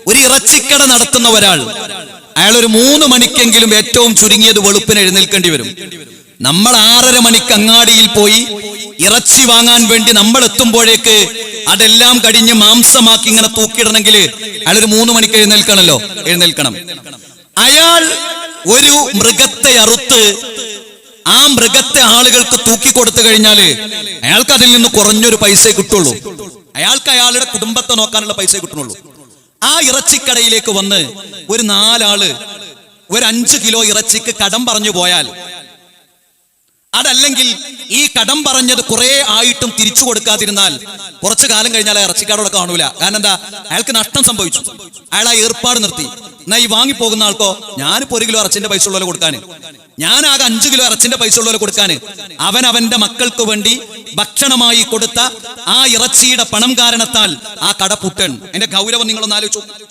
ഒരു ഇറച്ചിക്കട നടത്തുന്ന ഒരാൾ, അയാൾ ഒരു 3 മണിക്കെങ്കിലും ഏറ്റവും ചുരുങ്ങിയത് വെളുപ്പിന് എഴുന്നേൽക്കേണ്ടി വരും. നമ്മൾ 6:30 മണിക്ക് അങ്ങാടിയിൽ പോയി ഇറച്ചി വാങ്ങാൻ വേണ്ടി നമ്മൾ എത്തുമ്പോഴേക്ക് അതെല്ലാം കഴിഞ്ഞ് മാംസമാക്കി ഇങ്ങനെ തൂക്കിയിടണമെങ്കിൽ അയാൾ ഒരു 3 മണിക്ക് എഴുന്നേൽക്കണം. അയാൾ ഒരു മൃഗത്തെ അറുത്ത് ആ മൃഗത്തെ ആളുകൾക്ക് തൂക്കി കൊടുത്തു കഴിഞ്ഞാൽ അയാൾക്ക് അതിൽ നിന്ന് കുറഞ്ഞൊരു പൈസ കിട്ടുള്ളൂ. അയാൾക്ക് അയാളുടെ കുടുംബത്തെ നോക്കാനുള്ള പൈസ കിട്ടുന്നുള്ളൂ. ആ ഇറച്ചിക്കടയിലേക്ക് വന്ന് ഒരു 4 ആള് ഒരു 5 കിലോ ഇറച്ചിക്ക് കടം പറഞ്ഞു പോയാൽ, അതല്ലെങ്കിൽ ഈ കടം പറഞ്ഞത് കുറെ ആയിട്ടും തിരിച്ചു കൊടുക്കാതിരുന്നാൽ കുറച്ചു കാലം കഴിഞ്ഞാൽ ഇറച്ചിക്കാരോടെ കാണൂല. കാരണം എന്താ? അയാൾക്ക് നഷ്ടം സംഭവിച്ചു. അയാൾ ആ ഏർപ്പാട് നിർത്തി. എന്നാ ഈ വാങ്ങിപ്പോകുന്ന ആൾക്കോ, ഞാനിപ്പോ 1 കിലോ ഇറച്ചിന്റെ പൈസ ഉള്ളവരെ കൊടുക്കാന്, ഞാനാകെ 5 കിലോ ഇറച്ചിന്റെ പൈസ ഉള്ളവരെ കൊടുക്കാന്, അവന്റെ മക്കൾക്ക് വേണ്ടി ഭക്ഷണമായി കൊടുത്ത ആ ഇറച്ചിയുടെ പണം കാരണത്താൽ ആ കട പുട്ടൻ. എന്റെ ഗൗരവം നിങ്ങളൊന്ന് ആലോചിച്ചു.